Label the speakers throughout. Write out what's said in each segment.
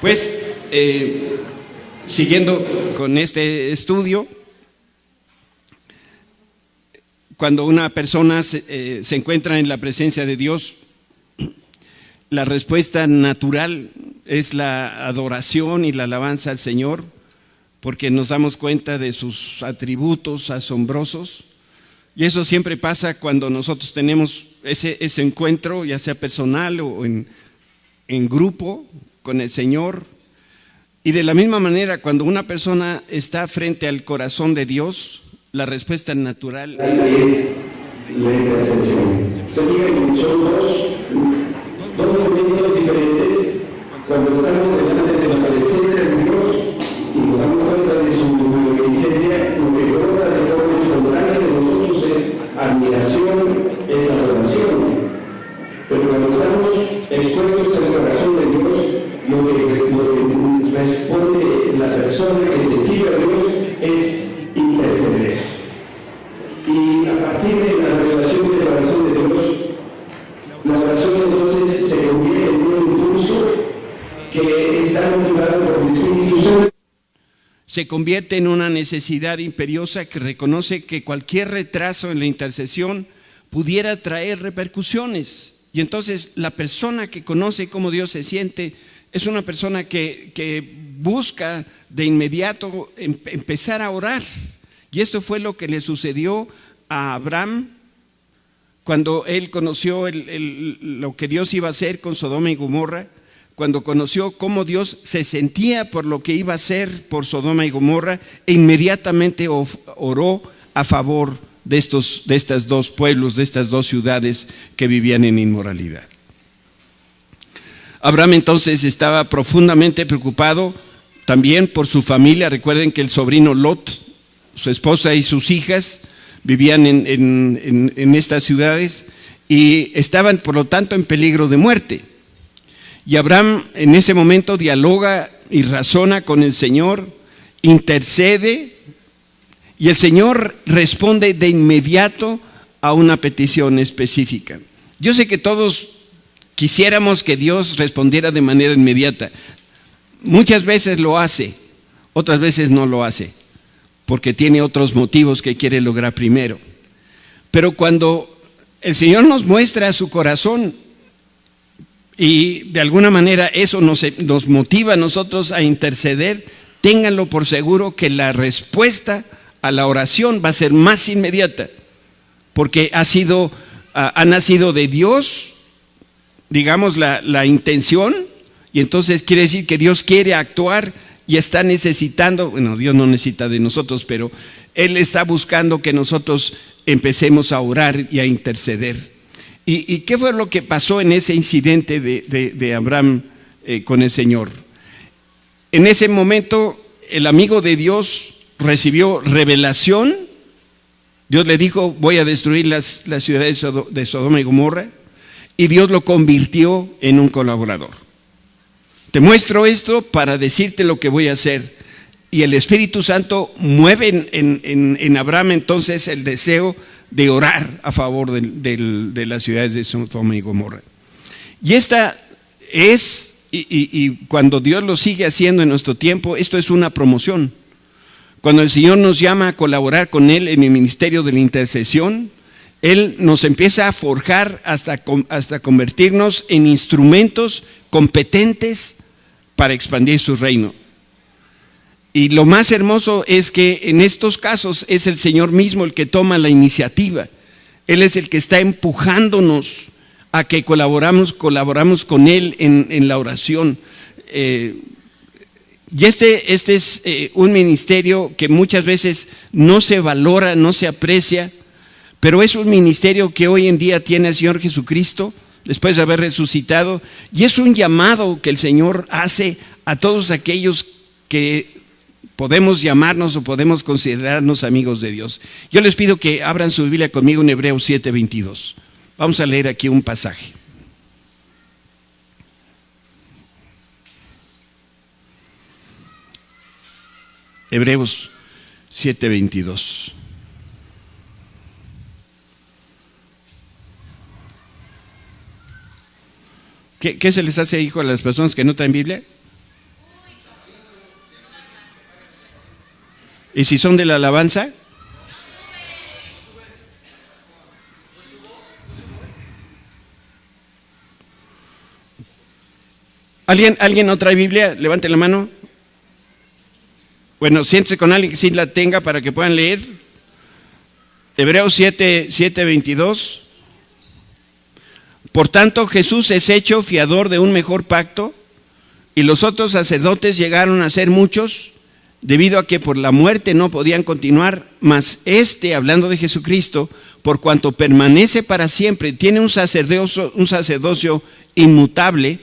Speaker 1: Pues, siguiendo con este estudio, cuando una persona se encuentra en la presencia de Dios, la respuesta natural es la adoración y la alabanza al Señor, porque nos damos cuenta de sus atributos asombrosos. Y eso siempre pasa cuando nosotros tenemos ese encuentro, ya sea personal o en grupo con el Señor. Y de la misma manera, cuando una persona está frente al corazón de Dios, la respuesta natural es
Speaker 2: la intercesión. Se diga que son dos momentos diferentes cuando estamos delante de la presencia de Dios y nos damos cuenta de su magnificencia. Lo que brota de forma espontánea de nosotros es admiración, es adoración. Pero cuando estamos expuestos al corazón de Dios, lo que responde la persona que se sigue a Dios es interceder. Y a partir de la revelación del corazón de Dios, la oración entonces se convierte en un impulso que está motivado por el Espíritu Santo.
Speaker 1: Se convierte en una necesidad imperiosa que reconoce que cualquier retraso en la intercesión pudiera traer repercusiones. Y entonces la persona que conoce cómo Dios se siente es una persona que busca de inmediato empezar a orar. Y esto fue lo que le sucedió a Abraham cuando él conoció lo que Dios iba a hacer con Sodoma y Gomorra, cuando conoció cómo Dios se sentía por lo que iba a hacer por Sodoma y Gomorra, e inmediatamente oró a favor de estos dos pueblos, de estas dos ciudades que vivían en inmoralidad. Abraham entonces estaba profundamente preocupado también por su familia. Recuerden que el sobrino Lot, su esposa y sus hijas vivían en estas ciudades y estaban por lo tanto en peligro de muerte. Y Abraham en ese momento dialoga y razona con el Señor, intercede, y el Señor responde de inmediato a una petición específica. Yo sé que todos quisiéramos que Dios respondiera de manera inmediata. Muchas veces lo hace, otras veces no lo hace, porque tiene otros motivos que quiere lograr primero. Pero cuando el Señor nos muestra su corazón y de alguna manera eso nos motiva a nosotros a interceder, ténganlo por seguro que la respuesta a la oración va a ser más inmediata, porque ha nacido de Dios, digamos, la intención, y entonces quiere decir que Dios quiere actuar y está necesitando, bueno, Dios no necesita de nosotros, pero Él está buscando que nosotros empecemos a orar y a interceder. ¿Y qué fue lo que pasó en ese incidente de Abraham con el Señor? En ese momento el amigo de Dios recibió revelación. Dios le dijo: voy a destruir las ciudades de Sodoma y Gomorra, y Dios lo convirtió en un colaborador. Te muestro esto para decirte lo que voy a hacer. Y el Espíritu Santo mueve en Abraham entonces el deseo de orar a favor de las ciudades de Sodoma y Gomorra. Y esta es, y cuando Dios lo sigue haciendo en nuestro tiempo, esto es una promoción. Cuando el Señor nos llama a colaborar con Él en el ministerio de la intercesión, Él nos empieza a forjar hasta convertirnos en instrumentos competentes para expandir su reino. Y lo más hermoso es que en estos casos es el Señor mismo el que toma la iniciativa. Él es el que está empujándonos a que colaboramos con Él en la oración. Y este es un ministerio que muchas veces no se valora, no se aprecia, pero es un ministerio que hoy en día tiene el Señor Jesucristo después de haber resucitado, y es un llamado que el Señor hace a todos aquellos que podemos llamarnos o podemos considerarnos amigos de Dios. Yo les pido que abran su Biblia conmigo en Hebreos 7:22. Vamos a leer aquí un pasaje. Hebreos 7:22. ¿Qué se les hace, hijo, a las personas que no traen Biblia? ¿Y si son de la alabanza? ¿Alguien no trae Biblia? Levante la mano. Bueno, siéntese con alguien que sí la tenga para que puedan leer. Hebreos 7:22. Por tanto, Jesús es hecho fiador de un mejor pacto, y los otros sacerdotes llegaron a ser muchos, debido a que por la muerte no podían continuar, mas hablando de Jesucristo, por cuanto permanece para siempre, tiene un sacerdocio inmutable,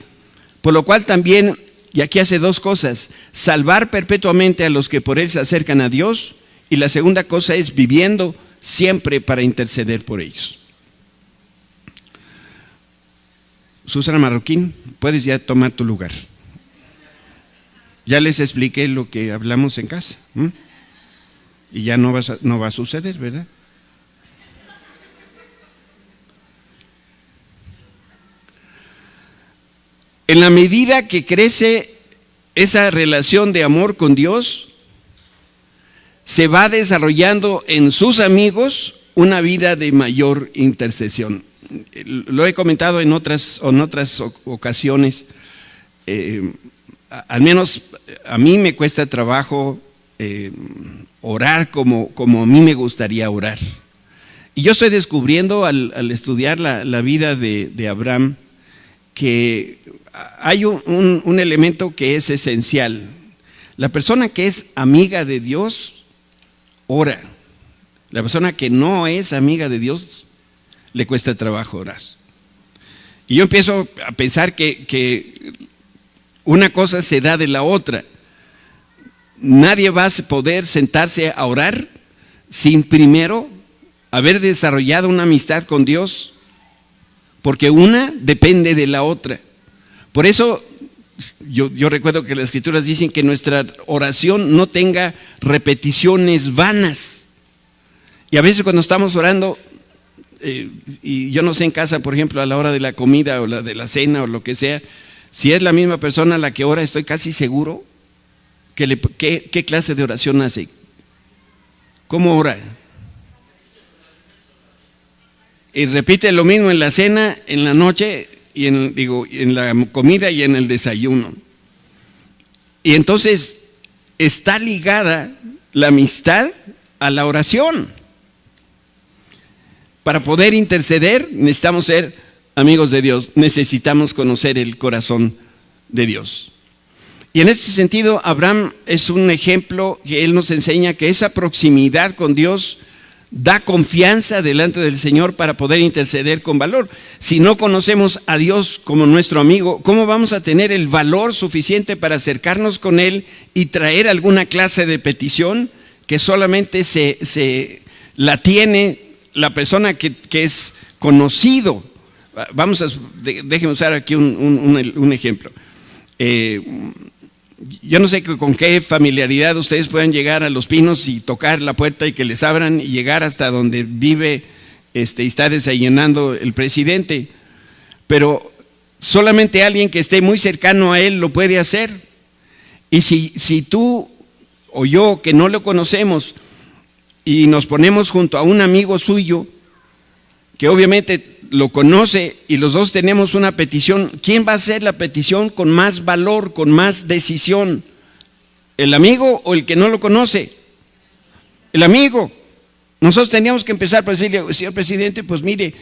Speaker 1: por lo cual también, y aquí hace dos cosas: salvar perpetuamente a los que por él se acercan a Dios, y la segunda cosa es viviendo siempre para interceder por ellos. Susana Marroquín, puedes ya tomar tu lugar. Ya les expliqué lo que hablamos en casa, y ya no va a suceder, ¿verdad? En la medida que crece esa relación de amor con Dios, se va desarrollando en sus amigos una vida de mayor intercesión. Lo he comentado en otras ocasiones. Al menos a mí me cuesta trabajo orar como a mí me gustaría orar. Y yo estoy descubriendo al estudiar la vida de Abraham que hay un elemento que es esencial. La persona que es amiga de Dios ora. La persona que no es amiga de Dios le cuesta trabajo orar. Y yo empiezo a pensar que una cosa se da de la otra. Nadie va a poder sentarse a orar sin primero haber desarrollado una amistad con Dios, porque una depende de la otra. Por eso yo recuerdo que las Escrituras dicen que nuestra oración no tenga repeticiones vanas. Y a veces cuando estamos orando, y yo no sé en casa, por ejemplo, a la hora de la comida o la de la cena o lo que sea, si es la misma persona la que ora, estoy casi seguro ¿qué clase de oración hace? ¿Cómo ora? Y repite lo mismo en la cena, en la noche, y en la comida y en el desayuno. Y entonces está ligada la amistad a la oración. Para poder interceder necesitamos ser amigos de Dios, necesitamos conocer el corazón de Dios. Y en este sentido, Abraham es un ejemplo que él nos enseña que esa proximidad con Dios da confianza delante del Señor para poder interceder con valor. Si no conocemos a Dios como nuestro amigo, ¿cómo vamos a tener el valor suficiente para acercarnos con Él y traer alguna clase de petición que solamente la tiene la persona que es conocido? Déjenme usar aquí un ejemplo. Yo no sé con qué familiaridad ustedes pueden llegar a Los Pinos y tocar la puerta y que les abran y llegar hasta donde vive y está desayunando el presidente, pero solamente alguien que esté muy cercano a él lo puede hacer. Y si tú o yo, que no lo conocemos, y nos ponemos junto a un amigo suyo que obviamente lo conoce y los dos tenemos una petición, ¿quién va a hacer la petición con más valor, con más decisión? ¿El amigo o el que no lo conoce? El amigo. Nosotros teníamos que empezar por decirle: señor presidente, pues mire,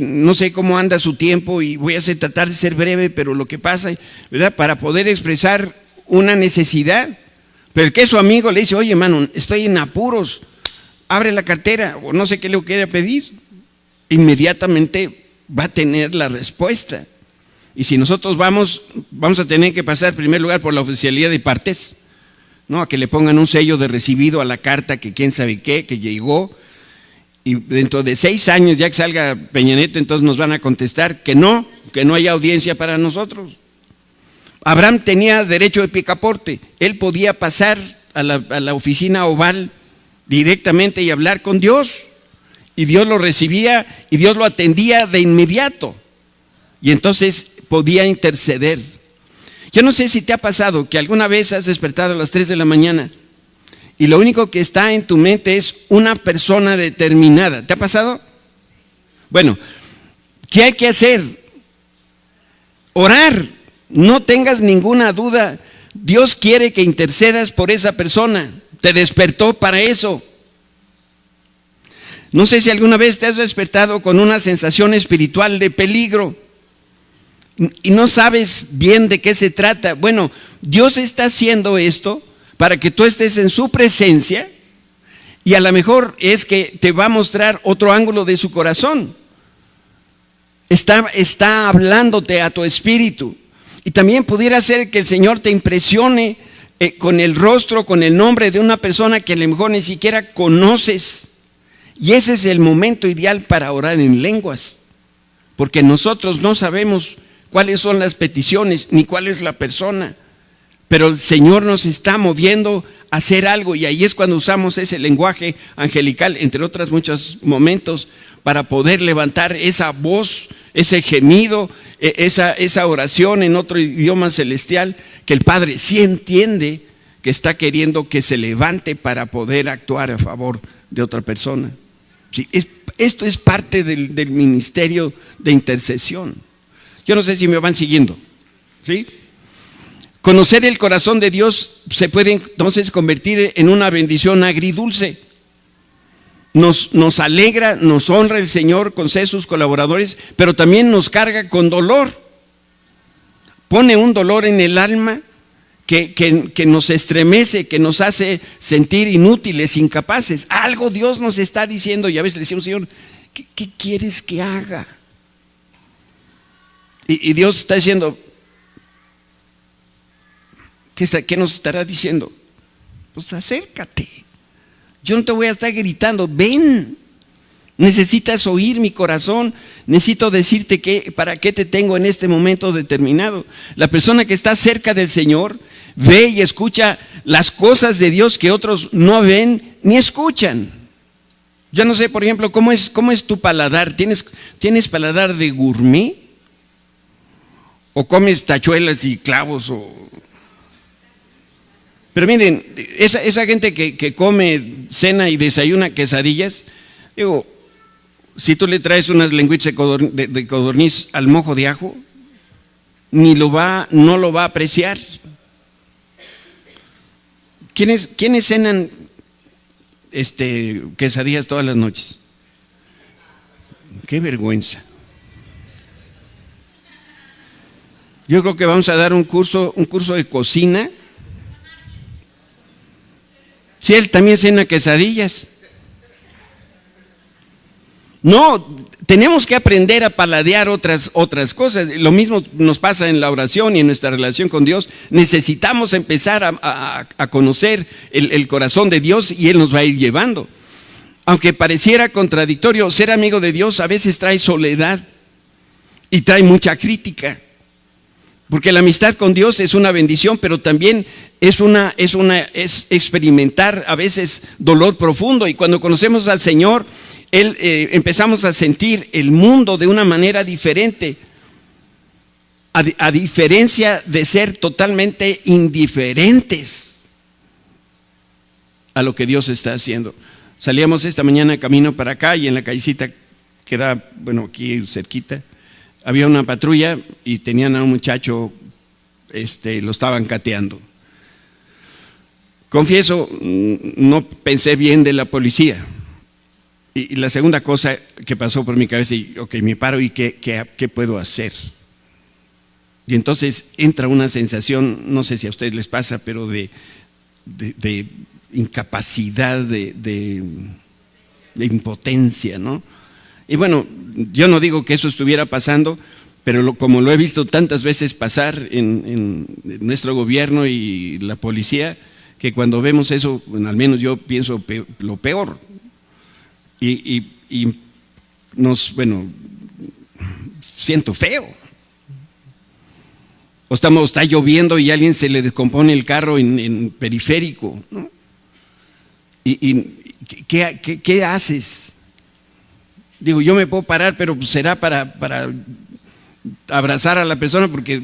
Speaker 1: no sé cómo anda su tiempo y voy a tratar de ser breve, pero lo que pasa, ¿verdad?, para poder expresar una necesidad. Pero el que es su amigo le dice: oye, hermano, estoy en apuros, abre la cartera, o no sé qué le quiere pedir. Inmediatamente va a tener la respuesta. Y si nosotros vamos a tener que pasar en primer lugar por la oficialía de partes, ¿no?, a que le pongan un sello de recibido a la carta, que quién sabe qué, que llegó, y dentro de 6 años, ya que salga Peña Nieto, entonces nos van a contestar que no hay audiencia para nosotros. Abraham tenía derecho de picaporte, él podía pasar a la oficina oval directamente y hablar con Dios. Y Dios lo recibía y Dios lo atendía de inmediato. Y entonces podía interceder. Yo no sé si te ha pasado que alguna vez has despertado a las 3 de la mañana y lo único que está en tu mente es una persona determinada. ¿Te ha pasado? Bueno, ¿qué hay que hacer? Orar. No tengas ninguna duda. Dios quiere que intercedas por esa persona. Te despertó para eso. No sé si alguna vez te has despertado con una sensación espiritual de peligro y no sabes bien de qué se trata. Bueno, Dios está haciendo esto para que tú estés en su presencia, y a lo mejor es que te va a mostrar otro ángulo de su corazón. Está hablándote a tu espíritu. Y también pudiera ser que el Señor te impresione con el rostro, con el nombre de una persona que a lo mejor ni siquiera conoces. Y ese es el momento ideal para orar en lenguas, porque nosotros no sabemos cuáles son las peticiones ni cuál es la persona, pero el Señor nos está moviendo a hacer algo, y ahí es cuando usamos ese lenguaje angelical, entre otros muchos momentos, para poder levantar esa voz, ese gemido, esa oración en otro idioma celestial, que el Padre sí entiende que está queriendo que se levante para poder actuar a favor de otra persona. Sí, esto es parte del ministerio de intercesión. Yo no sé si me van siguiendo, ¿sí? Conocer el corazón de Dios se puede entonces convertir en una bendición agridulce. Nos alegra, nos honra el Señor con ser sus colaboradores, pero también nos carga con dolor. Pone un dolor en el alma que nos estremece, que nos hace sentir inútiles, incapaces. Algo Dios nos está diciendo, y a veces le decimos: Señor, ¿qué quieres que haga? Y Dios está diciendo, ¿qué nos estará diciendo? Pues acércate. Yo no te voy a estar gritando, ven. Necesitas oír mi corazón. Necesito decirte para qué te tengo en este momento determinado. La persona que está cerca del Señor ve y escucha las cosas de Dios que otros no ven ni escuchan. Yo no sé, por ejemplo, ¿cómo es tu paladar? ¿Tienes paladar de gourmet? ¿O comes tachuelas y clavos? Pero miren, esa gente que come, cena y desayuna quesadillas, digo, si tú le traes unas lengüitas de codorniz al mojo de ajo, no lo va a apreciar. ¿Quiénes cenan quesadillas todas las noches? Qué vergüenza. Yo creo que vamos a dar un curso de cocina. Si él también cena quesadillas. No, tenemos que aprender a paladear otras cosas. Lo mismo nos pasa en la oración y en nuestra relación con Dios. Necesitamos empezar a conocer el corazón de Dios, y Él nos va a ir llevando. Aunque pareciera contradictorio, ser amigo de Dios a veces trae soledad y trae mucha crítica. Porque la amistad con Dios es una bendición, pero también es experimentar a veces dolor profundo. Y cuando conocemos al Señor, empezamos a sentir el mundo de una manera diferente, a diferencia de ser totalmente indiferentes a lo que Dios está haciendo. Salíamos esta mañana camino para acá, y en la callecita que da, aquí cerquita, había una patrulla y tenían a un muchacho, lo estaban cateando. Confieso, no pensé bien de la policía. Y la segunda cosa que pasó por mi cabeza, me paro, y ¿qué puedo hacer? Y entonces entra una sensación, no sé si a ustedes les pasa, pero de incapacidad, de impotencia, ¿no? Y bueno, yo no digo que eso estuviera pasando, pero como lo he visto tantas veces pasar en nuestro gobierno y la policía, que cuando vemos eso, al menos yo pienso lo peor. Y siento feo. O está lloviendo y a alguien se le descompone el carro en periférico, ¿no? ¿Qué haces? Digo, yo me puedo parar, pero será para abrazar a la persona, porque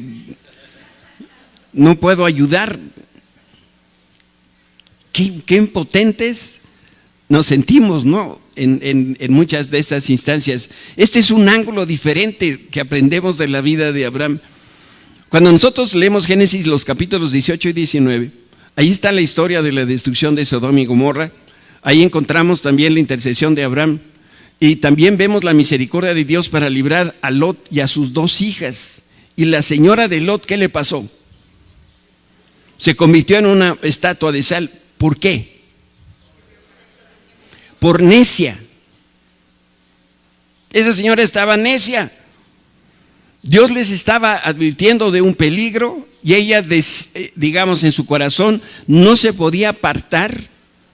Speaker 1: no puedo ayudar. qué impotentes nos sentimos, ¿no? En muchas de estas instancias. Este es un ángulo diferente que aprendemos de la vida de Abraham. Cuando nosotros leemos Génesis, los capítulos 18 y 19, ahí está la historia de la destrucción de Sodoma y Gomorra. Ahí encontramos también la intercesión de Abraham. Y también vemos la misericordia de Dios para librar a Lot y a sus 2 hijas. Y la señora de Lot, ¿qué le pasó? Se convirtió en una estatua de sal. ¿Por qué? Por necia. Esa señora estaba necia. Dios les estaba advirtiendo de un peligro y ella, digamos, en su corazón no se podía apartar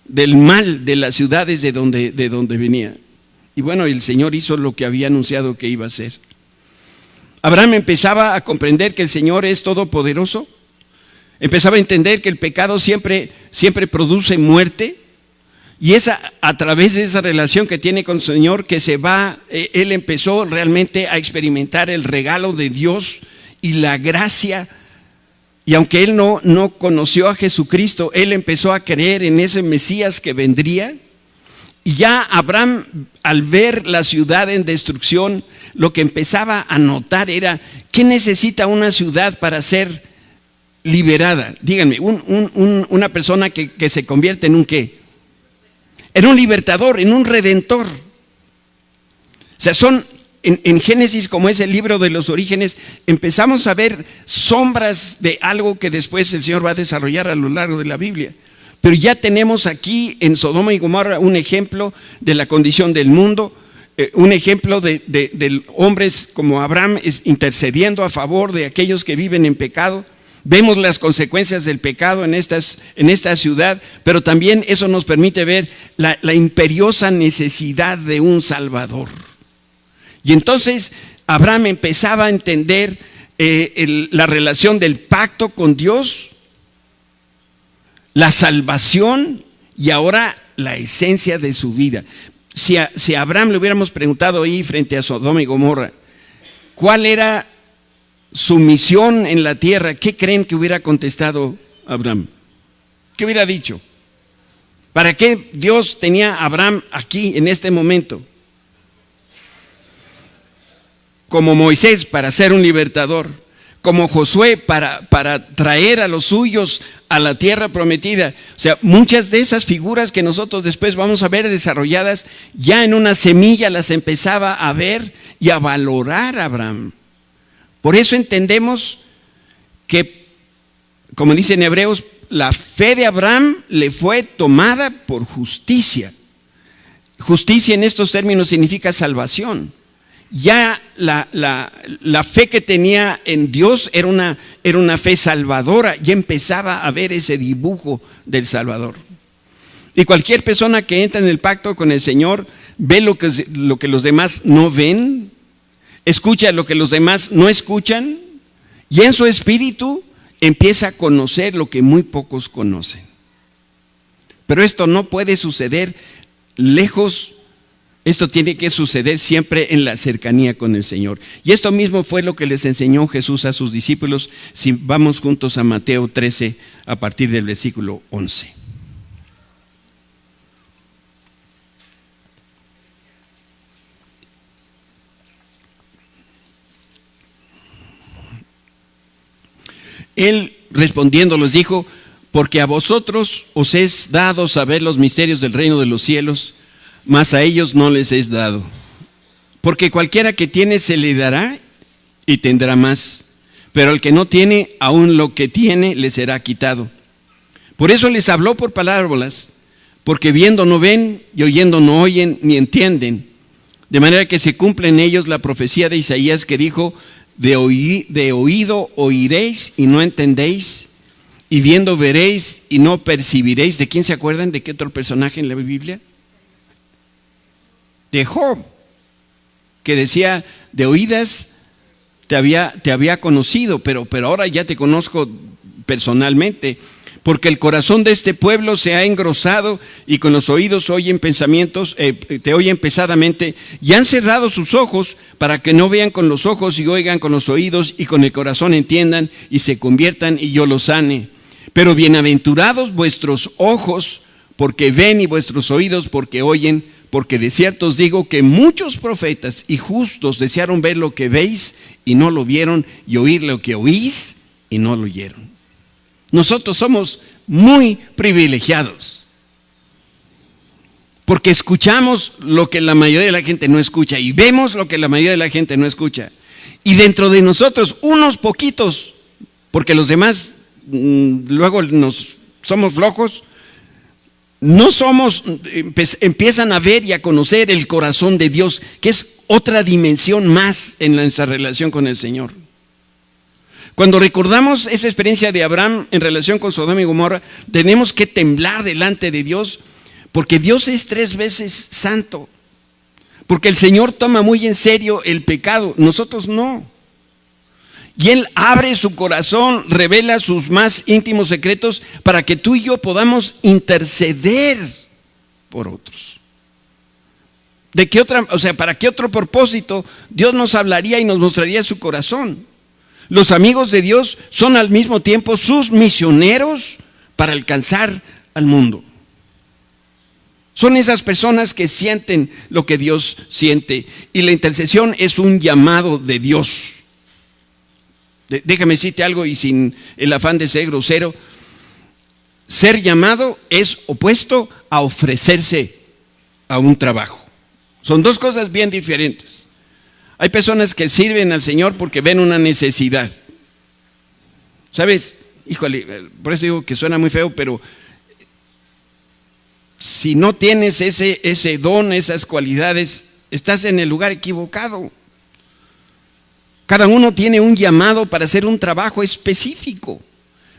Speaker 1: del mal de las ciudades de donde venía. Y bueno, el Señor hizo lo que había anunciado que iba a hacer. Abraham empezaba a comprender que el Señor es todopoderoso. Empezaba a entender que el pecado siempre produce muerte. Y es a través de esa relación que tiene con el Señor que él empezó realmente a experimentar el regalo de Dios y la gracia. Y aunque él no conoció a Jesucristo, él empezó a creer en ese Mesías que vendría. Y ya Abraham, al ver la ciudad en destrucción, lo que empezaba a notar era, ¿qué necesita una ciudad para ser liberada? Díganme, una persona que se convierte en un ¿qué? En un libertador, en un redentor. O sea, en Génesis, como es el libro de los orígenes, empezamos a ver sombras de algo que después el Señor va a desarrollar a lo largo de la Biblia. Pero ya tenemos aquí en Sodoma y Gomorra un ejemplo de la condición del mundo, un ejemplo de hombres como Abraham intercediendo a favor de aquellos que viven en pecado. Vemos las consecuencias del pecado en esta ciudad, pero también eso nos permite ver la imperiosa necesidad de un Salvador. Y entonces Abraham empezaba a entender la relación del pacto con Dios, la salvación y ahora la esencia de su vida. Si a Abraham le hubiéramos preguntado ahí frente a Sodoma y Gomorra, ¿cuál era su misión en la tierra? ¿Qué creen que hubiera contestado Abraham? ¿Qué hubiera dicho? ¿Para qué Dios tenía a Abraham aquí en este momento? Como Moisés, para ser un libertador. Como Josué, para traer a los suyos a la tierra prometida. O sea, muchas de esas figuras que nosotros después vamos a ver desarrolladas, ya en una semilla las empezaba a ver y a valorar Abraham. Por eso entendemos que, como dice en Hebreos, la fe de Abraham le fue tomada por justicia. Justicia en estos términos significa salvación. Ya la fe que tenía en Dios era una fe salvadora, ya empezaba a ver ese dibujo del Salvador. Y cualquier persona que entra en el pacto con el Señor ve lo que los demás no ven, escucha lo que los demás no escuchan, y en su espíritu empieza a conocer lo que muy pocos conocen. Pero esto no puede suceder lejos. Esto tiene que suceder siempre en la cercanía con el Señor. Y esto mismo fue lo que les enseñó Jesús a sus discípulos. Si vamos juntos a Mateo 13, a partir del versículo 11. Él respondiendo les dijo: porque a vosotros os es dado saber los misterios del reino de los cielos, mas a ellos no les es dado. Porque cualquiera que tiene se le dará y tendrá más, pero el que no tiene, aún lo que tiene le será quitado. Por eso les habló por parábolas, porque viendo no ven y oyendo no oyen ni entienden, de manera que se cumple en ellos la profecía de Isaías que dijo: de oído oiréis y no entendéis, y viendo veréis y no percibiréis. ¿De quién se acuerdan? ¿De qué otro personaje en la Biblia? De Job, que decía: de oídas te había conocido, pero ahora ya te conozco personalmente, porque el corazón de este pueblo se ha engrosado y con los oídos oyen pensamientos, te oyen pesadamente, y han cerrado sus ojos para que no vean con los ojos y oigan con los oídos y con el corazón entiendan y se conviertan y yo los sane. Pero bienaventurados vuestros ojos porque ven y vuestros oídos porque oyen, porque de cierto os digo que muchos profetas y justos desearon ver lo que veis y no lo vieron, y oír lo que oís y no lo oyeron. Nosotros somos muy privilegiados, porque escuchamos lo que la mayoría de la gente no escucha y vemos lo que la mayoría de la gente no escucha. Y dentro de nosotros, unos poquitos, porque los demás luego somos flojos, no somos, empiezan a ver y a conocer el corazón de Dios, que es otra dimensión más en nuestra relación con el Señor. Cuando recordamos esa experiencia de Abraham en relación con Sodoma y Gomorra, tenemos que temblar delante de Dios, porque Dios es 3 veces santo, porque el Señor toma muy en serio el pecado, nosotros no. Y Él abre su corazón, revela sus más íntimos secretos para que tú y yo podamos interceder por otros. ¿Para qué otro propósito Dios nos hablaría y nos mostraría su corazón? Los amigos de Dios son al mismo tiempo sus misioneros para alcanzar al mundo. Son esas personas que sienten lo que Dios siente, y la intercesión es un llamado de Dios. Déjame decirte algo, y sin el afán de ser grosero: ser llamado es opuesto a ofrecerse a un trabajo. Son 2 cosas bien diferentes. Hay personas que sirven al Señor porque ven una necesidad. ¿Sabes? Híjole, por eso digo que suena muy feo, pero si no tienes ese don, esas cualidades, estás en el lugar equivocado. Cada uno tiene un llamado para hacer un trabajo específico.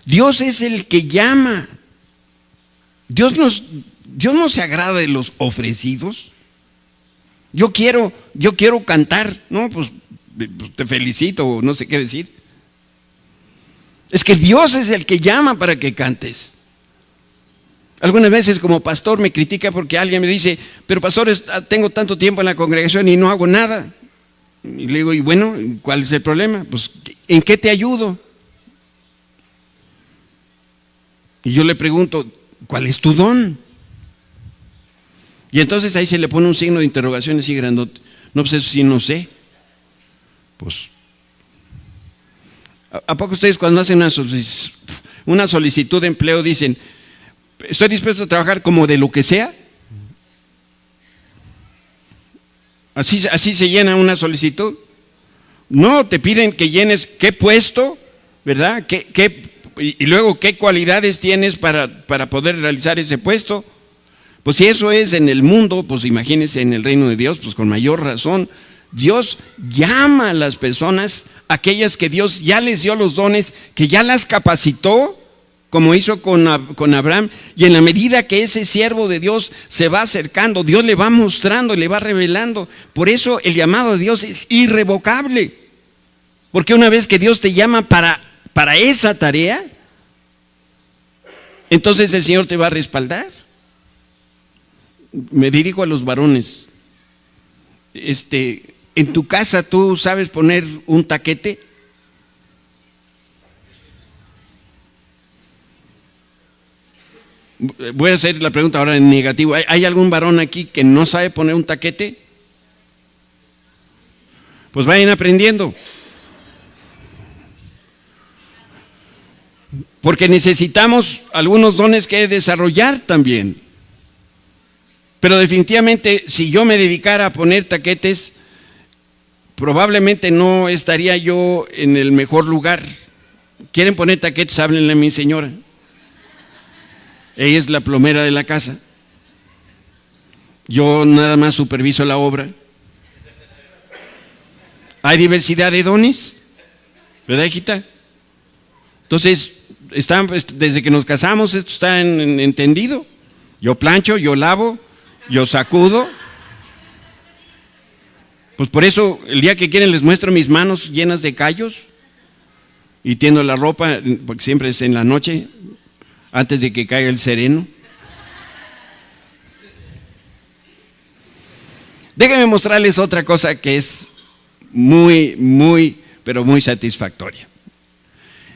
Speaker 1: Dios es el que llama. Dios no se agrada de los ofrecidos. Yo quiero cantar, no, pues te felicito, o no sé qué decir. Es que Dios es el que llama para que cantes. Algunas veces como pastor me critica porque alguien me dice: pero pastor, tengo tanto tiempo en la congregación y no hago nada. Y le digo: y bueno, ¿cuál es el problema? Pues, ¿en qué te ayudo? Y yo le pregunto: ¿cuál es tu don? Y entonces ahí se le pone un signo de interrogación así grandote. No, pues eso sí no sé. Pues, ¿a poco ustedes cuando hacen una solicitud de empleo dicen: estoy dispuesto a trabajar como de lo que sea? Así se llena una solicitud. No, te piden que llenes qué puesto, ¿verdad? Y luego qué cualidades tienes para poder realizar ese puesto. Pues si eso es en el mundo, pues imagínense en el reino de Dios, pues con mayor razón. Dios llama a las personas, aquellas que Dios ya les dio los dones, que ya las capacitó, como hizo con Abraham, y en la medida que ese siervo de Dios se va acercando, Dios le va mostrando, le va revelando. Por eso el llamado de Dios es irrevocable, porque una vez que Dios te llama para esa tarea, entonces el Señor te va a respaldar. Me dirijo a los varones. En tu casa, ¿tú sabes poner un taquete? Voy a hacer la pregunta ahora en negativo. ¿Hay algún varón aquí que no sabe poner un taquete? Pues vayan aprendiendo. Porque necesitamos algunos dones que desarrollar también. Pero definitivamente, si yo me dedicara a poner taquetes, probablemente no estaría yo en el mejor lugar. ¿Quieren poner taquetes? Háblenle a mi señora. Ella es la plomera de la casa. Yo nada más superviso la obra. Hay diversidad de dones, ¿verdad, hijita? Entonces, desde que nos casamos, esto está entendido. Yo plancho, yo lavo, yo sacudo. Pues por eso el día que quieren les muestro mis manos llenas de callos y tiendo la ropa, porque siempre es en la noche, antes de que caiga el sereno. Déjenme mostrarles otra cosa que es muy, pero muy satisfactoria.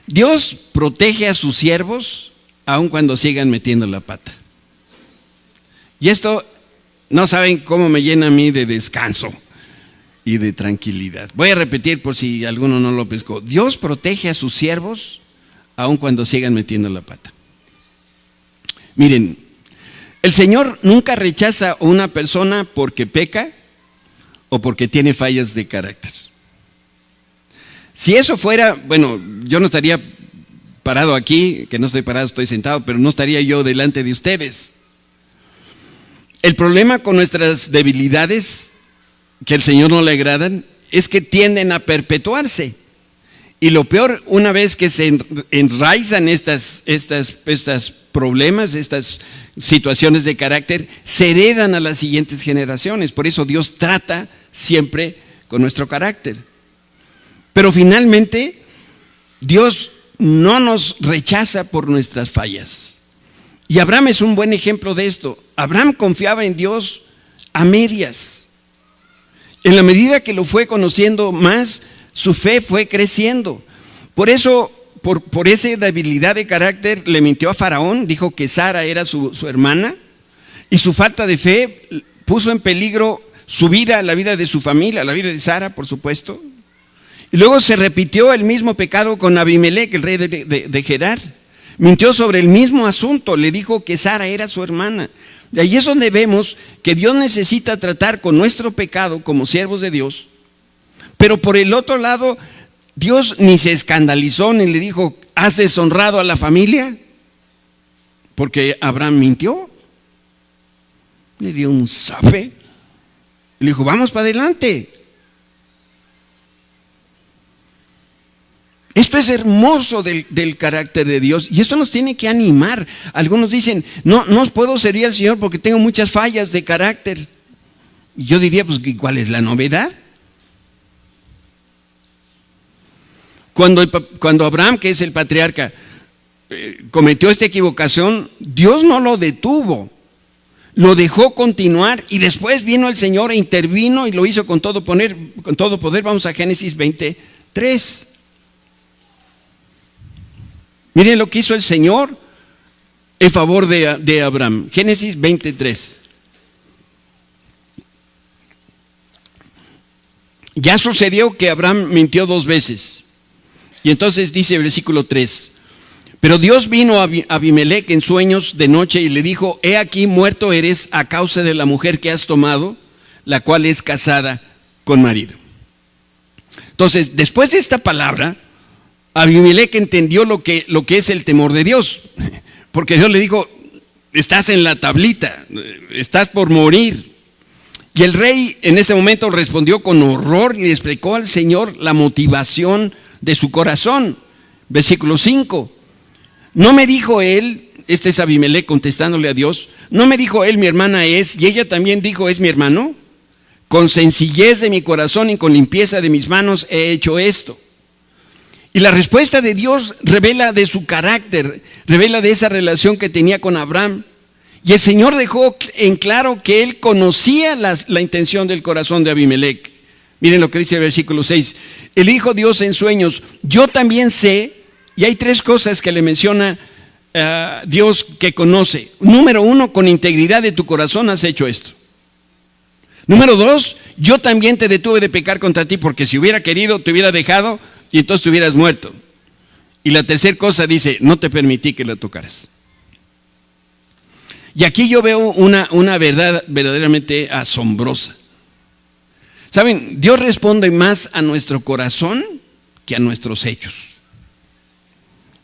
Speaker 1: Dios protege a sus siervos aun cuando sigan metiendo la pata. Y esto no saben cómo me llena a mí de descanso y de tranquilidad. Voy a repetir por si alguno no lo pescó. Dios protege a sus siervos aun cuando sigan metiendo la pata. Miren, el Señor nunca rechaza a una persona porque peca o porque tiene fallas de carácter. Si eso fuera, bueno, yo no estaría parado aquí, que no estoy parado, estoy sentado, pero no estaría yo delante de ustedes. El problema con nuestras debilidades, que al Señor no le agradan, es que tienden a perpetuarse. Y lo peor, una vez que se enraizan estos problemas, estas situaciones de carácter, se heredan a las siguientes generaciones. Por eso Dios trata siempre con nuestro carácter. Pero finalmente, Dios no nos rechaza por nuestras fallas. Y Abraham es un buen ejemplo de esto. Abraham confiaba en Dios a medias. En la medida que lo fue conociendo más, su fe fue creciendo. Por eso, por esa debilidad de carácter, le mintió a Faraón, dijo que Sara era su hermana, y su falta de fe puso en peligro su vida, la vida de su familia, la vida de Sara, por supuesto. Y luego se repitió el mismo pecado con Abimelec, el rey de Gerar. Mintió sobre el mismo asunto, le dijo que Sara era su hermana. De ahí es donde vemos que Dios necesita tratar con nuestro pecado como siervos de Dios. Pero por el otro lado, Dios ni se escandalizó ni le dijo, ¿has deshonrado a la familia? Porque Abraham mintió. Le dio un zape. Le dijo, vamos para adelante. Esto es hermoso del carácter de Dios y esto nos tiene que animar. Algunos dicen, no puedo servir al Señor porque tengo muchas fallas de carácter. Y yo diría, pues, ¿cuál es la novedad? Cuando Abraham, que es el patriarca, cometió esta equivocación, Dios no lo detuvo, lo dejó continuar y después vino el Señor e intervino y lo hizo con todo poder. Vamos a Génesis 23. Miren lo que hizo el Señor en favor de Abraham. Génesis 23. Ya sucedió que Abraham mintió 2 veces. Y entonces dice el versículo 3. Pero Dios vino a Abimelec en sueños de noche y le dijo, he aquí muerto eres a causa de la mujer que has tomado, la cual es casada con marido. Entonces, después de esta palabra, Abimelec entendió lo que es el temor de Dios, porque Dios le dijo, estás en la tablita, estás por morir. Y el rey en ese momento respondió con horror y le explicó al Señor la motivación de su corazón. Versículo 5. No me dijo él, este es Abimelec contestándole a Dios, no me dijo él, mi hermana es, y ella también dijo, es mi hermano. Con sencillez de mi corazón y con limpieza de mis manos he hecho esto. Y la respuesta de Dios revela de su carácter, revela de esa relación que tenía con Abraham. Y el Señor dejó en claro que él conocía la intención del corazón de Abimelec. Miren lo que dice el versículo 6. El dijo Dios en sueños, yo también sé, y hay 3 cosas que le menciona Dios que conoce. Número 1, con integridad de tu corazón has hecho esto. Número 2, yo también te detuve de pecar contra ti, porque si hubiera querido te hubiera dejado y entonces te hubieras muerto. Y la tercera cosa dice, no te permití que la tocaras. Y aquí yo veo una verdad verdaderamente asombrosa. ¿Saben? Dios responde más a nuestro corazón que a nuestros hechos.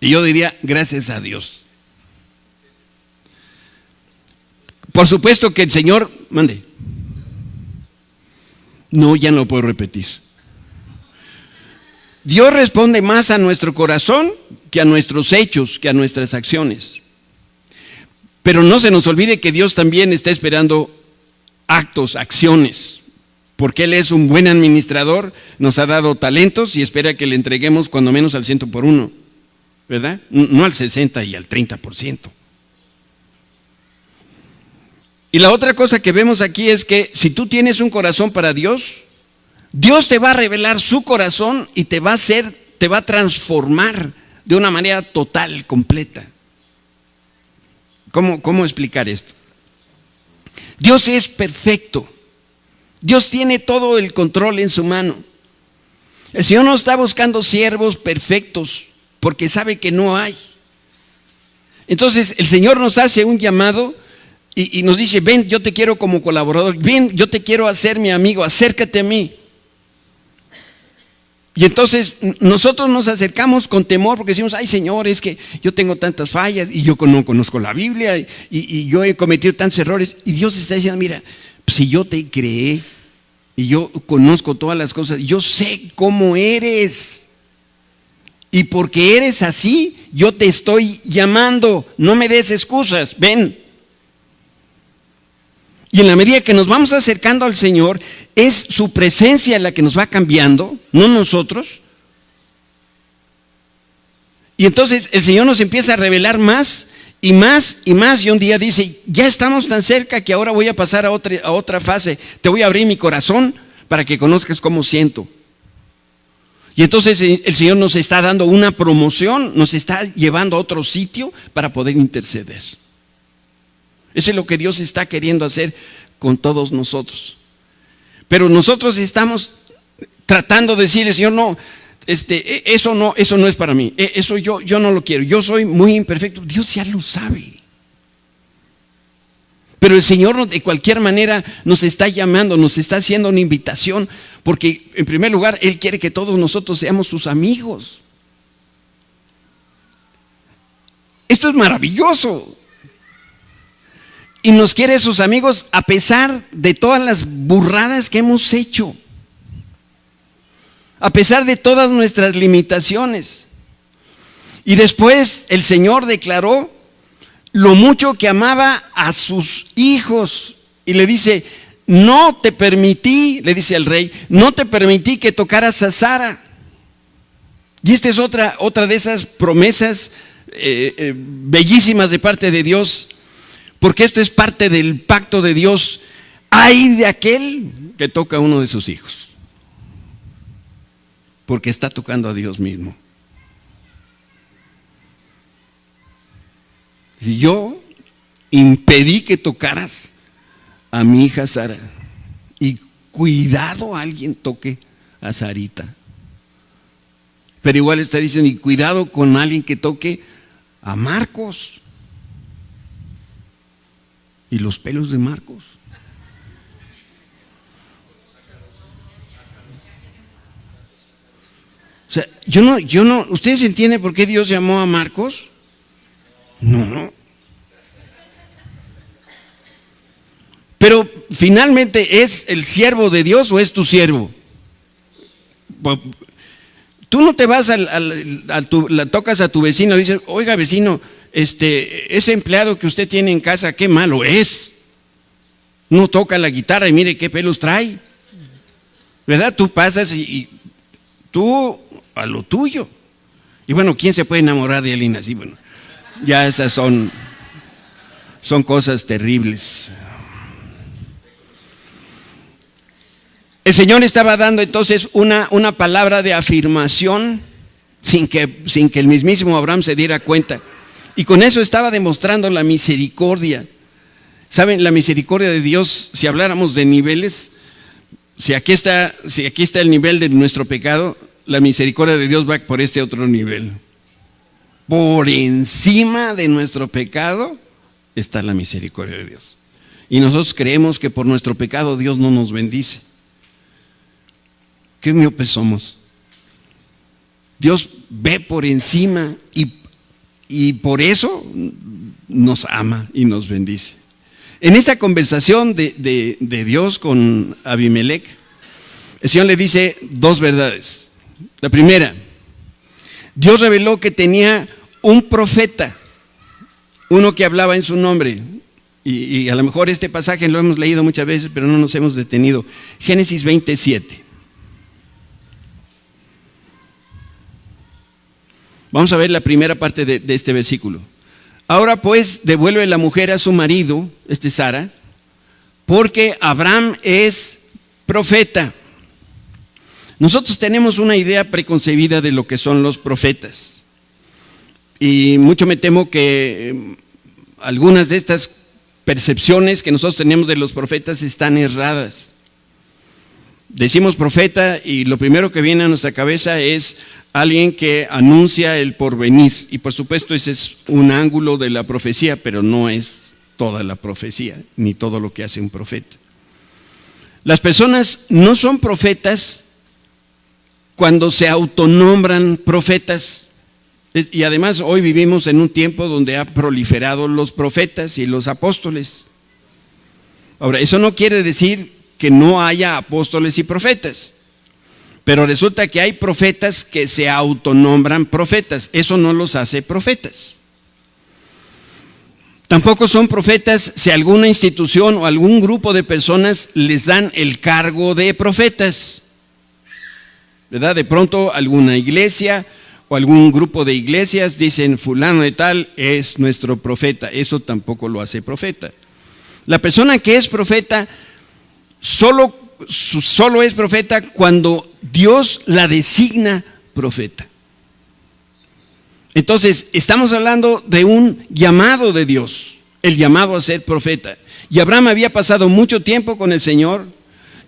Speaker 1: Y yo diría, gracias a Dios. Por supuesto que el Señor, mande. No, ya no lo puedo repetir. Dios responde más a nuestro corazón que a nuestros hechos, que a nuestras acciones. Pero no se nos olvide que Dios también está esperando actos, acciones, porque Él es un buen administrador, nos ha dado talentos y espera que le entreguemos cuando menos al 100 por 1, ¿verdad? No al 60 y al 30%. Y la otra cosa que vemos aquí es que si tú tienes un corazón para Dios, Dios te va a revelar su corazón y te va a transformar de una manera total, completa. ¿Cómo explicar esto? Dios es perfecto. Dios tiene todo el control en su mano. El Señor no está buscando siervos perfectos porque sabe que no hay. Entonces el Señor nos hace un llamado y nos dice: ven, yo te quiero como colaborador, ven, yo te quiero hacer mi amigo, acércate a mí. Y entonces nosotros nos acercamos con temor porque decimos: ay Señor, es que yo tengo tantas fallas y yo no conozco la Biblia y yo he cometido tantos errores. Y Dios está diciendo: mira, si yo te creé y yo conozco todas las cosas, yo sé cómo eres. Y porque eres así, yo te estoy llamando, no me des excusas, ven. Y en la medida que nos vamos acercando al Señor, es su presencia la que nos va cambiando, no nosotros. Y entonces el Señor nos empieza a revelar más y más y más. Y un día dice: ya estamos tan cerca que ahora voy a pasar a otra fase. Te voy a abrir mi corazón para que conozcas cómo siento. Y entonces el Señor nos está dando una promoción, nos está llevando a otro sitio para poder interceder. Eso es lo que Dios está queriendo hacer con todos nosotros. Pero nosotros estamos tratando de decirle: Señor, no, eso no es para mí. Eso yo no lo quiero. Yo soy muy imperfecto. Dios ya lo sabe. Pero el Señor de cualquier manera nos está llamando, nos está haciendo una invitación, porque en primer lugar Él quiere que todos nosotros seamos sus amigos. Esto es maravilloso. Y nos quiere sus amigos a pesar de todas las burradas que hemos hecho, a pesar de todas nuestras limitaciones. Y después el Señor declaró lo mucho que amaba a sus hijos y le dice: no te permití, le dice al rey, no te permití que tocaras a Sara. Y esta es otra de esas promesas bellísimas de parte de Dios, porque esto es parte del pacto de Dios. Ay de aquel que toca a uno de sus hijos, porque está tocando a Dios mismo. Y yo impedí que tocaras a mi hija Sara, y cuidado alguien toque a Sarita. Pero igual está diciendo: y cuidado con alguien que toque a Marcos y los pelos de Marcos. O sea, yo no, ¿ustedes entienden por qué Dios llamó a Marcos? No. Pero finalmente, ¿es el siervo de Dios o es tu siervo? Tú no te vas la tocas a tu vecino y dices: oiga vecino, ese empleado que usted tiene en casa, qué malo es. No toca la guitarra y mire qué pelos trae. ¿Verdad? Tú pasas y tú a lo tuyo. Y bueno, ¿quién se puede enamorar de alguien así? Bueno, ya esas son cosas terribles. El Señor estaba dando entonces una palabra de afirmación sin que el mismísimo Abraham se diera cuenta. Y con eso estaba demostrando la misericordia. ¿Saben? La misericordia de Dios, si habláramos de niveles, si aquí está el nivel de nuestro pecado, la misericordia de Dios va por este otro nivel. Por encima de nuestro pecado está la misericordia de Dios. Y nosotros creemos que por nuestro pecado Dios no nos bendice. Qué miopes somos. Dios ve por encima y por eso nos ama y nos bendice. En esta conversación de Dios con Abimelec, el Señor le dice dos verdades. La primera: Dios reveló que tenía un profeta, uno que hablaba en su nombre. Y a lo mejor este pasaje lo hemos leído muchas veces, pero no nos hemos detenido. Génesis 27. Vamos a ver la primera parte de este versículo. Ahora pues devuelve la mujer a su marido, Sara, porque Abraham es profeta. Nosotros tenemos una idea preconcebida de lo que son los profetas. y mucho me temo que algunas de estas percepciones que nosotros tenemos de los profetas están erradas. Decimos profeta y lo primero que viene a nuestra cabeza es alguien que anuncia el porvenir, y por supuesto ese es un ángulo de la profecía, pero no es toda la profecía, ni todo lo que hace un profeta. Las personas no son profetas cuando se autonombran profetas, y además hoy vivimos en un tiempo donde ha proliferado los profetas y los apóstoles. Ahora, eso no quiere decir que no haya apóstoles y profetas, pero resulta que hay profetas que se autonombran profetas. Eso no los hace profetas. Tampoco son profetas si alguna institución o algún grupo de personas les dan el cargo de profetas, ¿verdad? De pronto alguna iglesia o algún grupo de iglesias dicen fulano de tal es nuestro profeta. Eso tampoco lo hace profeta. La persona que es profeta solo es profeta cuando Dios la designa profeta. Entonces, estamos hablando de un llamado de Dios, el llamado a ser profeta. Y Abraham había pasado mucho tiempo con el Señor,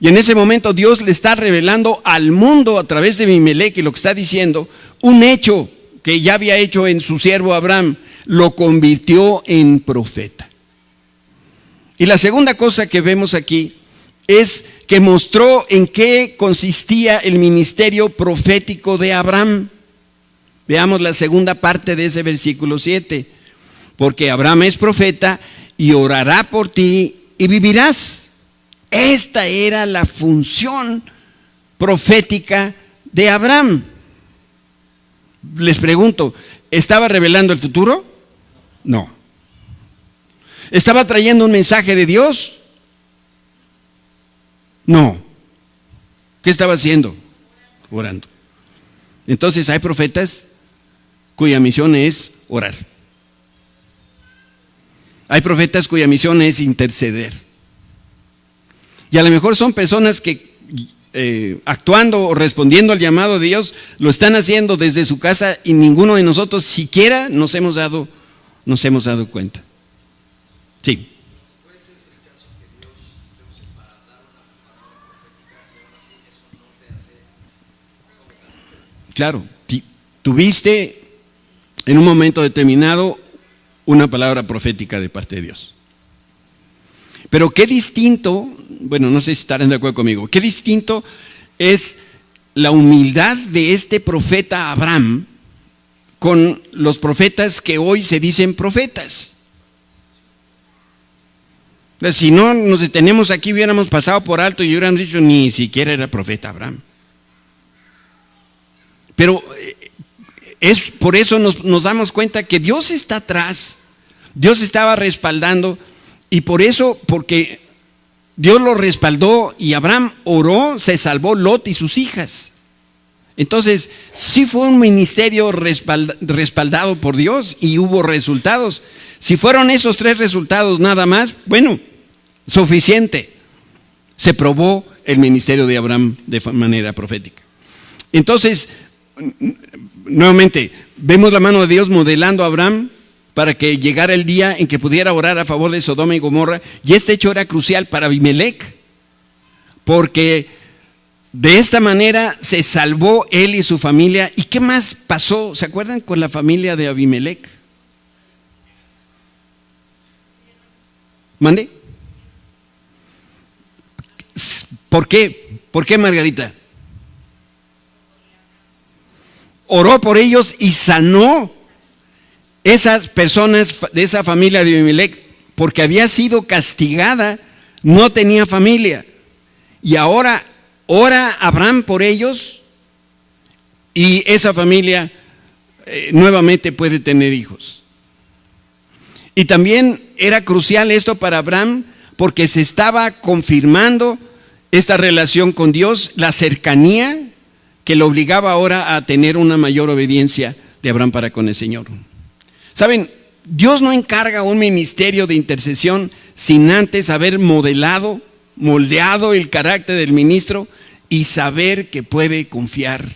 Speaker 1: y en ese momento Dios le está revelando al mundo a través de Abimelec, y lo que está diciendo, un hecho que ya había hecho en su siervo Abraham, lo convirtió en profeta. Y la segunda cosa que vemos aquí es que mostró en qué consistía el ministerio profético de Abraham. Veamos la segunda parte de ese versículo 7. Porque Abraham es profeta y orará por ti y vivirás. Esta era la función profética de Abraham. Les pregunto, ¿estaba revelando el futuro? No. ¿Estaba trayendo un mensaje de Dios? No. ¿Qué estaba haciendo? Orando. Entonces hay profetas cuya misión es orar. Hay profetas cuya misión es interceder. Y a lo mejor son personas que actuando o respondiendo al llamado de Dios lo están haciendo desde su casa y ninguno de nosotros siquiera nos hemos dado cuenta. Sí.
Speaker 3: Puede ser el caso que Dios te use para dar una palabra profética y aún así eso no te hace profeta.
Speaker 1: Claro, tuviste en un momento determinado una palabra profética de parte de Dios. Pero qué distinto, bueno, no sé si estarán de acuerdo conmigo, qué distinto es la humildad de este profeta Abraham con los profetas que hoy se dicen profetas. Si no nos detenemos aquí, hubiéramos pasado por alto y hubiéramos dicho ni siquiera era profeta Abraham. Pero es por eso nos damos cuenta que Dios está atrás, Dios estaba respaldando, y por eso, porque Dios lo respaldó y Abraham oró, se salvó Lot y sus hijas. Entonces, sí fue un ministerio respaldado por Dios y hubo resultados. Si fueron esos 3 resultados nada más, bueno, suficiente. Se probó el ministerio de Abraham de manera profética. Entonces, nuevamente, vemos la mano de Dios modelando a Abraham para que llegara el día en que pudiera orar a favor de Sodoma y Gomorra. Y este hecho era crucial para Abimelec, porque de esta manera se salvó él y su familia. ¿Y qué más pasó? ¿Se acuerdan con la familia de Abimelec? ¿Mande? ¿Por qué? ¿Por qué, Margarita? Oró por ellos y sanó esas personas de esa familia de Abimelec, porque había sido castigada, no tenía familia. Y ahora ora Abraham por ellos y esa familia nuevamente puede tener hijos. Y también era crucial esto para Abraham porque se estaba confirmando esta relación con Dios, la cercanía que lo obligaba ahora a tener una mayor obediencia de Abraham para con el Señor. Saben, Dios no encarga un ministerio de intercesión sin antes haber moldeado el carácter del ministro y saber que puede confiar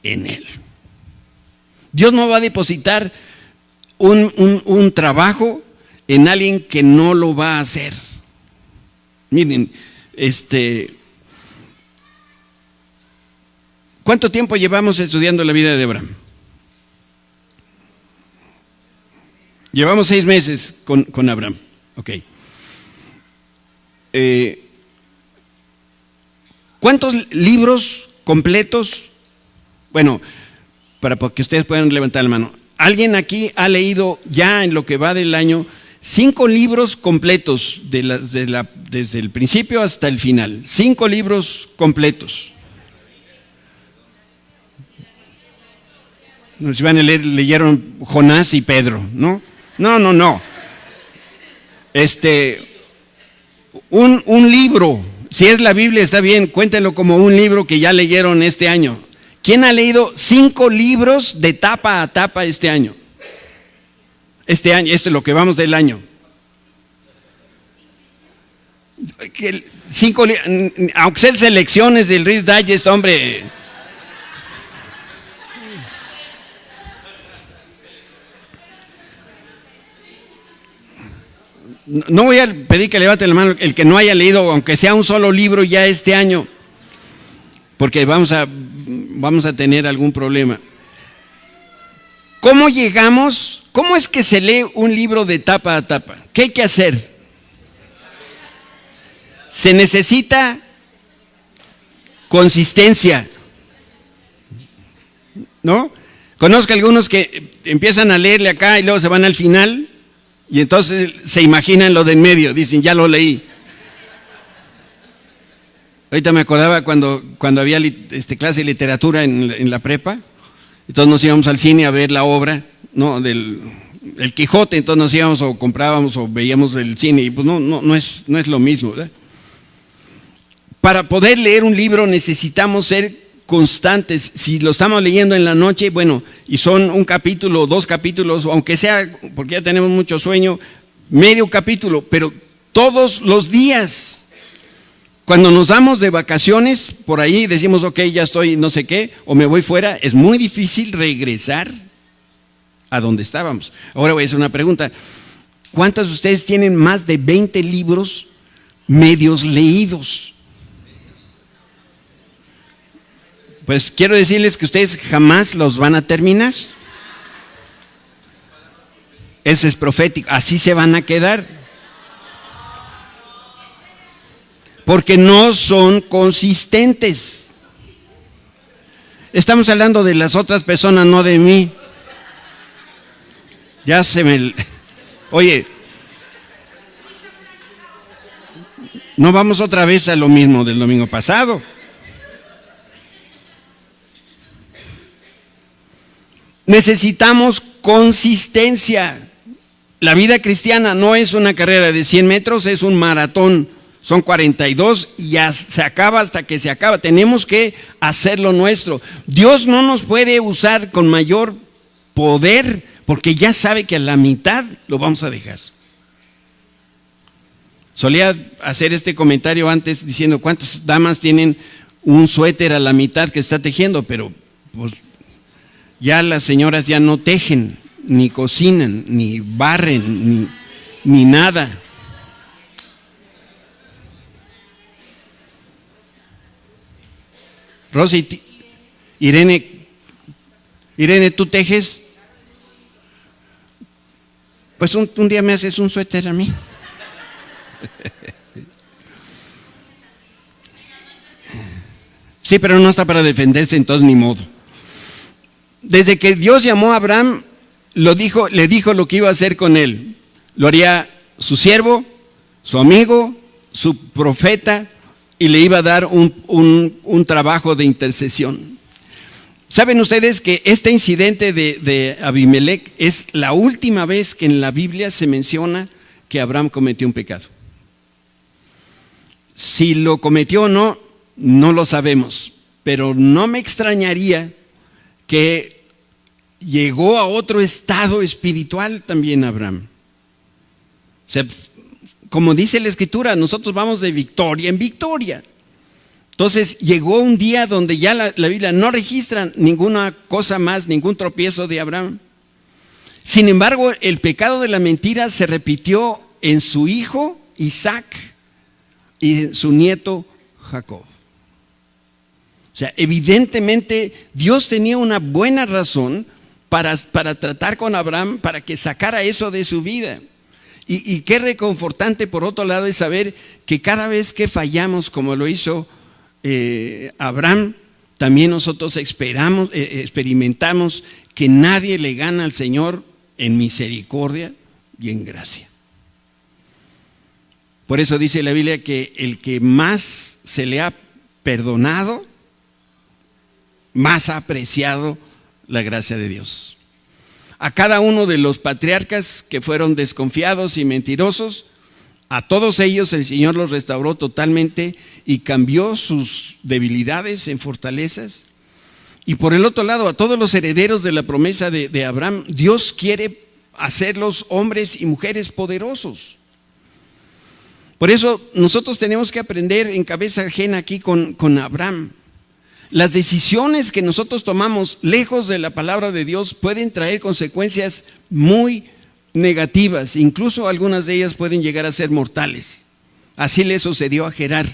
Speaker 1: en él. Dios no va a depositar un trabajo en alguien que no lo va a hacer. Miren, ¿cuánto tiempo llevamos estudiando la vida de Abraham? Llevamos 6 meses con Abraham. Ok. ¿Cuántos libros completos? Bueno, para que ustedes puedan levantar la mano. ¿Alguien aquí ha leído ya en lo que va del año 5 libros completos desde el principio hasta el final? 5 libros completos. Nos iban a leer, leyeron Jonás y Pedro, ¿no? No. Un libro, si es la Biblia está bien, cuéntenlo como un libro que ya leyeron este año. ¿Quién ha leído 5 libros de tapa a tapa este año? Este año, esto es lo que vamos del año. 5 aunque sean selecciones del Reader's Digest, hombre. No voy a pedir que levante la mano el que no haya leído, aunque sea un solo libro ya este año, porque vamos a tener algún problema. ¿Cómo llegamos? ¿Cómo es que se lee un libro de tapa a tapa? ¿Qué hay que hacer? Se necesita consistencia, ¿no? Conozco algunos que empiezan a leerle acá y luego se van al final. Y entonces se imaginan lo de en medio, dicen, ya lo leí. Ahorita me acordaba cuando había clase de literatura en la prepa, entonces nos íbamos al cine a ver la obra, ¿no? El Quijote, entonces nos íbamos o comprábamos o veíamos el cine, y pues no es lo mismo, ¿verdad? Para poder leer un libro necesitamos ser constantes. Si lo estamos leyendo en la noche, bueno, y son un capítulo o 2 capítulos, aunque sea, porque ya tenemos mucho sueño, medio capítulo, pero todos los días. Cuando nos damos de vacaciones, por ahí decimos, ok, ya estoy no sé qué, o me voy fuera, es muy difícil regresar a donde estábamos. Ahora voy a hacer una pregunta. ¿Cuántos de ustedes tienen más de 20 libros medios leídos? Pues quiero decirles que ustedes jamás los van a terminar. Eso es profético, así se van a quedar. Porque no son consistentes. Estamos hablando de las otras personas, no de mí. Ya se me... Oye, no vamos otra vez a lo mismo del domingo pasado. Necesitamos consistencia. La vida cristiana no es una carrera de 100 metros, es un maratón. Son 42 y ya se acaba hasta que se acaba. Tenemos que hacer lo nuestro. Dios no nos puede usar con mayor poder porque ya sabe que a la mitad lo vamos a dejar. Solía hacer este comentario antes diciendo cuántas damas tienen un suéter a la mitad que está tejiendo, pero pues, ya las señoras ya no tejen, ni cocinan, ni barren, ni nada. Rosy, Irene, ¿tú tejes? Pues un día me haces un suéter a mí. Sí, pero no está para defenderse, entonces ni modo. Desde que Dios llamó a Abraham, le dijo lo que iba a hacer con él. Lo haría su siervo, su amigo, su profeta, y le iba a dar un trabajo de intercesión. ¿Saben ustedes que este incidente de Abimelech es la última vez que en la Biblia se menciona que Abraham cometió un pecado? Si lo cometió o no, no lo sabemos, pero no me extrañaría que llegó a otro estado espiritual también Abraham. O sea, como dice la Escritura, nosotros vamos de victoria en victoria. Entonces llegó un día donde ya la Biblia no registra ninguna cosa más, ningún tropiezo de Abraham. Sin embargo, el pecado de la mentira se repitió en su hijo Isaac y en su nieto Jacob. O sea, evidentemente Dios tenía una buena razón para tratar con Abraham, para que sacara eso de su vida. Y qué reconfortante por otro lado es saber que cada vez que fallamos, como lo hizo Abraham, también nosotros experimentamos que nadie le gana al Señor en misericordia y en gracia. Por eso dice la Biblia que el que más se le ha perdonado, más ha apreciado la gracia de Dios. A cada uno de los patriarcas que fueron desconfiados y mentirosos, a todos ellos el Señor los restauró totalmente y cambió sus debilidades en fortalezas. Y por el otro lado, a todos los herederos de la promesa de Abraham, Dios quiere hacerlos hombres y mujeres poderosos. Por eso nosotros tenemos que aprender en cabeza ajena aquí con Abraham. Las decisiones que nosotros tomamos lejos de la palabra de Dios pueden traer consecuencias muy negativas, incluso algunas de ellas pueden llegar a ser mortales. Así le sucedió a Gerar,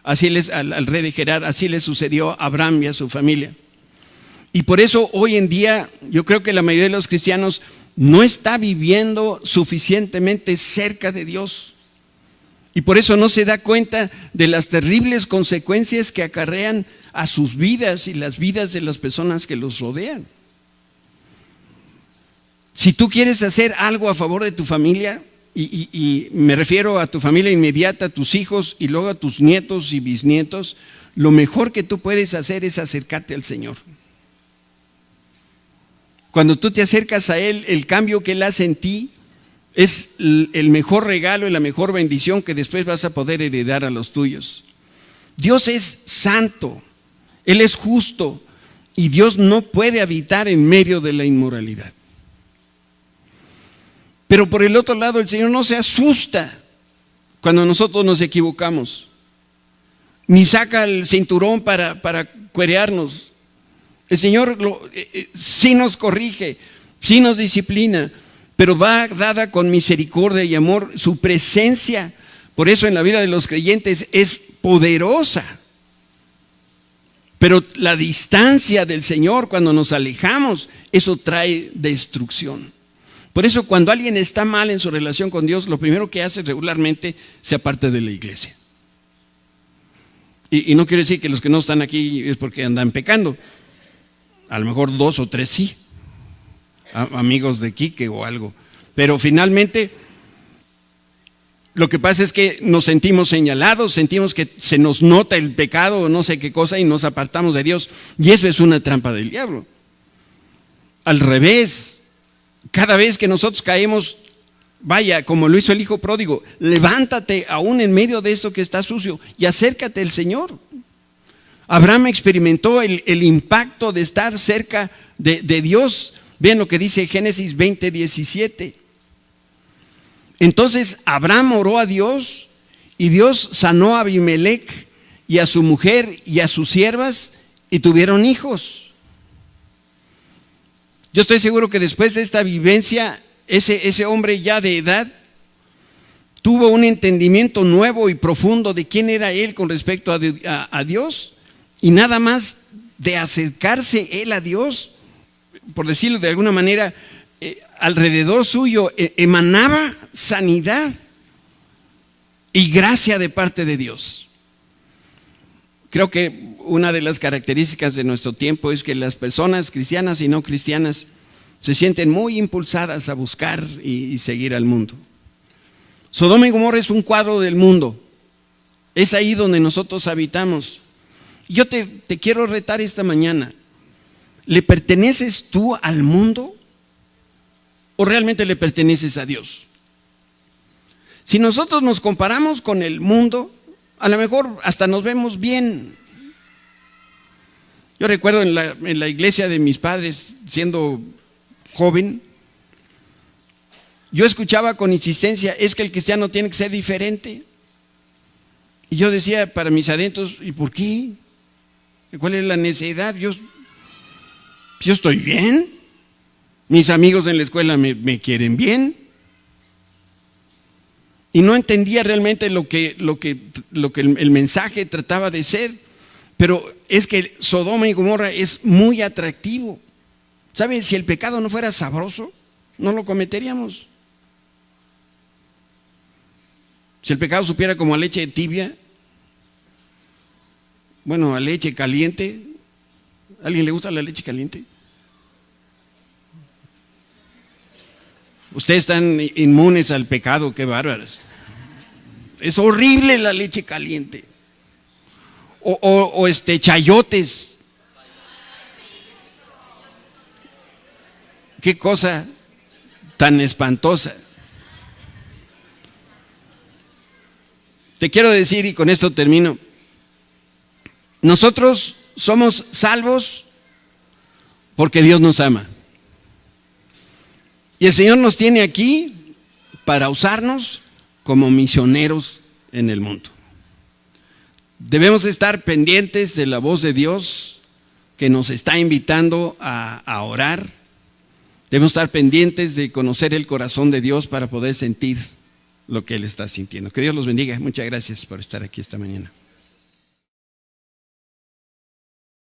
Speaker 1: al rey de Gerar, así le sucedió a Abraham y a su familia. Y por eso hoy en día yo creo que la mayoría de los cristianos no está viviendo suficientemente cerca de Dios. Y por eso no se da cuenta de las terribles consecuencias que acarrean a sus vidas y las vidas de las personas que los rodean. Si tú quieres hacer algo a favor de tu familia, y me refiero a tu familia inmediata, a tus hijos y luego a tus nietos y bisnietos, lo mejor que tú puedes hacer es acercarte al Señor. Cuando tú te acercas a Él, el cambio que Él hace en ti es el mejor regalo y la mejor bendición que después vas a poder heredar a los tuyos. Dios es santo, Él es justo y Dios no puede habitar en medio de la inmoralidad. Pero por el otro lado, el Señor no se asusta cuando nosotros nos equivocamos, ni saca el cinturón para cuerearnos. El Señor sí nos corrige, sí nos disciplina, pero va dada con misericordia y amor. Su presencia, por eso en la vida de los creyentes es poderosa. Pero la distancia del Señor, cuando nos alejamos, eso trae destrucción. Por eso cuando alguien está mal en su relación con Dios, lo primero que hace regularmente se aparta de la iglesia. Y no quiero decir que los que no están aquí es porque andan pecando. A lo mejor 2 o 3 sí, amigos de Quique o algo. Pero finalmente lo que pasa es que nos sentimos señalados, sentimos que se nos nota el pecado o no sé qué cosa y nos apartamos de Dios. Y eso es una trampa del diablo. Al revés, cada vez que nosotros caemos, vaya, como lo hizo el hijo pródigo, levántate aún en medio de esto que está sucio y acércate al Señor. Abraham experimentó el impacto de estar cerca de Dios. Vean lo que dice Génesis 20:17. Entonces Abraham oró a Dios y Dios sanó a Abimelech y a su mujer y a sus siervas y tuvieron hijos. Yo estoy seguro que después de esta vivencia, ese hombre ya de edad tuvo un entendimiento nuevo y profundo de quién era él con respecto a Dios. Y nada más de acercarse él a Dios, por decirlo de alguna manera, alrededor suyo emanaba sanidad y gracia de parte de Dios. Creo que una de las características de nuestro tiempo es que las personas cristianas y no cristianas se sienten muy impulsadas a buscar y seguir al mundo. Sodoma y Gomorra es un cuadro del mundo. Es ahí donde nosotros habitamos. Yo te quiero retar esta mañana. ¿Le perteneces tú al mundo o realmente le perteneces a Dios? Si nosotros nos comparamos con el mundo, a lo mejor hasta nos vemos bien. Yo recuerdo en la iglesia de mis padres, siendo joven, yo escuchaba con insistencia, es que el cristiano tiene que ser diferente. Y yo decía para mis adentros, ¿y por qué? ¿Cuál es la necesidad? Yo estoy bien. Mis amigos en la escuela me quieren bien. Y no entendía realmente lo que el mensaje trataba de ser. Pero es que Sodoma y Gomorra es muy atractivo. ¿Saben? Si el pecado no fuera sabroso, no lo cometeríamos. Si el pecado supiera como a leche tibia, bueno, a leche caliente. ¿A alguien le gusta la leche caliente? Ustedes están inmunes al pecado, qué bárbaros. Es horrible la leche caliente. O chayotes. Qué cosa tan espantosa. Te quiero decir, y con esto termino, nosotros somos salvos porque Dios nos ama. Y el Señor nos tiene aquí para usarnos como misioneros en el mundo. Debemos estar pendientes de la voz de Dios que nos está invitando a orar. Debemos estar pendientes de conocer el corazón de Dios para poder sentir lo que Él está sintiendo. Que Dios los bendiga. Muchas gracias por estar aquí esta mañana.